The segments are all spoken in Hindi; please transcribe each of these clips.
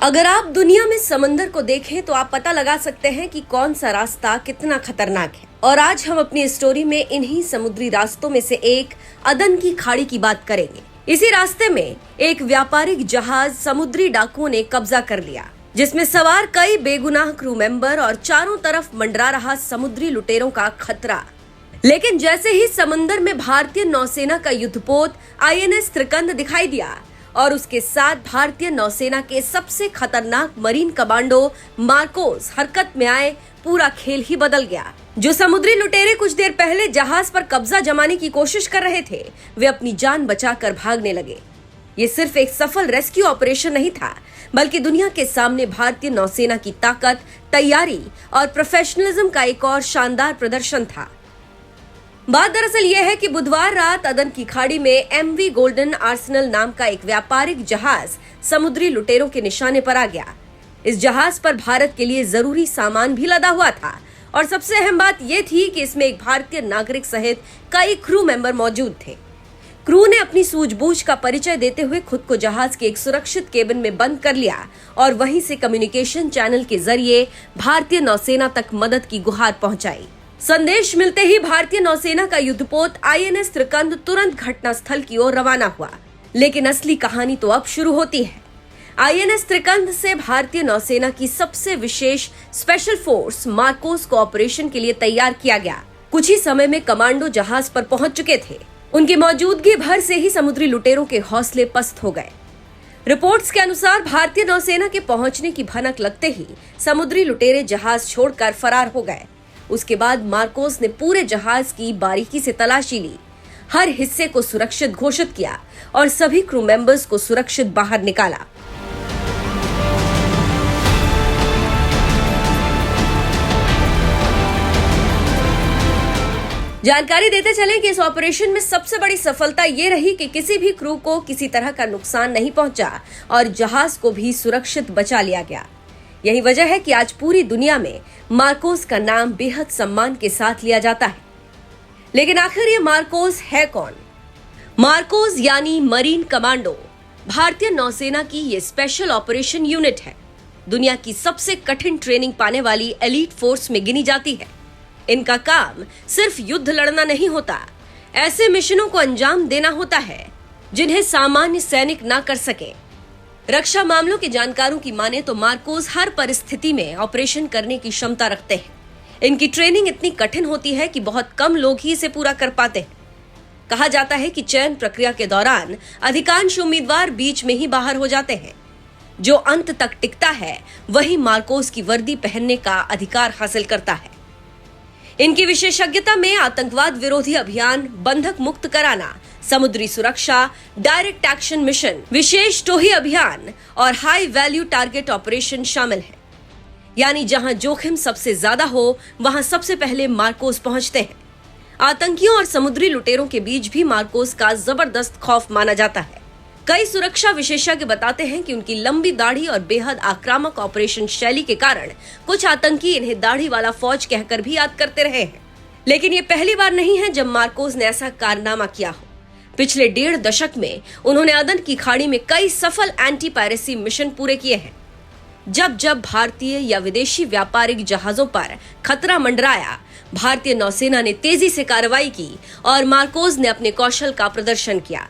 अगर आप दुनिया में समंदर को देखें तो आप पता लगा सकते हैं कि कौन सा रास्ता कितना खतरनाक है। और आज हम अपनी स्टोरी में इन्हीं समुद्री रास्तों में से एक अदन की खाड़ी की बात करेंगे। इसी रास्ते में एक व्यापारिक जहाज समुद्री डाकुओं ने कब्जा कर लिया, जिसमें सवार कई बेगुनाह क्रू मेंबर और चारों तरफ मंडरा रहा समुद्री लुटेरों का खतरा। लेकिन जैसे ही समंदर में भारतीय नौसेना का युद्धपोत INS त्रिकंद दिखाई दिया और उसके साथ भारतीय नौसेना के सबसे खतरनाक मरीन कमांडो मार्कोस हरकत में आए, पूरा खेल ही बदल गया। जो समुद्री लुटेरे कुछ देर पहले जहाज पर कब्जा जमाने की कोशिश कर रहे थे, वे अपनी जान बचाकर भागने लगे। ये सिर्फ एक सफल रेस्क्यू ऑपरेशन नहीं था, बल्कि दुनिया के सामने भारतीय नौसेना की ताकत, तैयारी और प्रोफेशनलिज्म का एक और शानदार प्रदर्शन था। बात दरअसल यह है कि बुधवार रात अदन की खाड़ी में MV गोल्डन आर्सेनल नाम का एक व्यापारिक जहाज समुद्री लुटेरों के निशाने पर आ गया। इस जहाज पर भारत के लिए जरूरी सामान भी लदा हुआ था और सबसे अहम बात यह थी कि इसमें एक भारतीय नागरिक सहित कई क्रू मेंबर मौजूद थे। क्रू ने अपनी सूझबूझ का परिचय देते हुए खुद को जहाज के एक सुरक्षित केबिन में बंद कर लिया और वहीं से कम्युनिकेशन चैनल के जरिए भारतीय नौसेना तक मदद की गुहार पहुंचाई। संदेश मिलते ही भारतीय नौसेना का युद्धपोत INS त्रिकंद तुरंत घटनास्थल की ओर रवाना हुआ। लेकिन असली कहानी तो अब शुरू होती है। INS त्रिकंद से भारतीय नौसेना की सबसे विशेष स्पेशल फोर्स मार्कोस को ऑपरेशन के लिए तैयार किया गया। कुछ ही समय में कमांडो जहाज पर पहुंच चुके थे। उनकी मौजूदगी भर से ही समुद्री लुटेरों के हौसले पस्त हो गए। रिपोर्ट्स के अनुसार भारतीय नौसेना के पहुंचने की भनक लगते ही समुद्री लुटेरे जहाज छोड़कर फरार हो गए। उसके बाद मार्कोस ने पूरे जहाज की बारीकी से तलाशी ली, हर हिस्से को सुरक्षित घोषित किया और सभी क्रू मेंबर्स को सुरक्षित बाहर निकाला। जानकारी देते चलें कि इस ऑपरेशन में सबसे बड़ी सफलता ये रही कि किसी भी क्रू को किसी तरह का नुकसान नहीं पहुंचा और जहाज को भी सुरक्षित बचा लिया गया। यही वजह है कि आज पूरी दुनिया में मार्कोस का नाम बेहद सम्मान के साथ लिया जाता है। लेकिन आखिर ये मार्कोस है कौन? मार्कोस यानी मरीन कमांडो भारतीय नौसेना की ये स्पेशल ऑपरेशन यूनिट है। दुनिया की सबसे कठिन ट्रेनिंग पाने वाली एलीट फोर्स में गिनी जाती है। इनका काम सिर्फ युद्ध लड़ना नहीं होता, ऐसे मिशनों को अंजाम देना होता है जिन्हें सामान्य सैनिक ना कर सके। रक्षा मामलों के जानकारों की माने तो मार्कोस हर परिस्थिति में ऑपरेशन करने की क्षमता रखते हैं। इनकी ट्रेनिंग इतनी कठिन होती है कि बहुत कम लोग ही इसे पूरा कर पाते हैं। कहा जाता है कि चयन प्रक्रिया के दौरान अधिकांश उम्मीदवार बीच में ही बाहर हो जाते हैं। जो अंत तक टिकता है वही मार्कोस की वर्दी पहनने का अधिकार हासिल करता है। इनकी विशेषज्ञता में आतंकवाद विरोधी अभियान, बंधक मुक्त कराना, समुद्री सुरक्षा, डायरेक्ट एक्शन मिशन, विशेष टोही अभियान और हाई वैल्यू टारगेट ऑपरेशन शामिल है। यानी जहां जोखिम सबसे ज्यादा हो वहां सबसे पहले मार्कोस पहुंचते हैं। आतंकियों और समुद्री लुटेरों के बीच भी मार्कोस का जबरदस्त खौफ माना जाता है। कई सुरक्षा विशेषज्ञ बताते हैं कि उनकी लंबी दाढ़ी और बेहद आक्रामक ऑपरेशन शैली के कारण कुछ आतंकी इन्हें दाढ़ी वाला फौज कहकर भी याद करते रहे हैं। लेकिन ये पहली बार नहीं है जब मार्कोस ने ऐसा कारनामा किया हो। पिछले 1.5 दशक में उन्होंने अदन की खाड़ी में कई सफल एंटी पायरेसी मिशन पूरे किए हैं। जब जब भारतीय या विदेशी व्यापारिक जहाजों पर खतरा मंडराया, भारतीय नौसेना ने तेजी से कार्रवाई की और मार्कोस ने अपने कौशल का प्रदर्शन किया।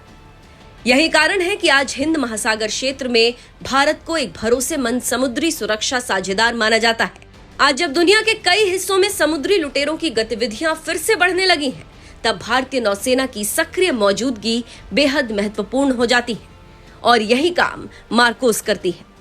यही कारण है कि आज हिंद महासागर क्षेत्र में भारत को एक भरोसेमंद समुद्री सुरक्षा साझेदार माना जाता है। आज जब दुनिया के कई हिस्सों में समुद्री लुटेरों की गतिविधियां फिर से बढ़ने लगी हैं, तब भारतीय नौसेना की सक्रिय मौजूदगी बेहद महत्वपूर्ण हो जाती है और यही काम मार्कोस करती है।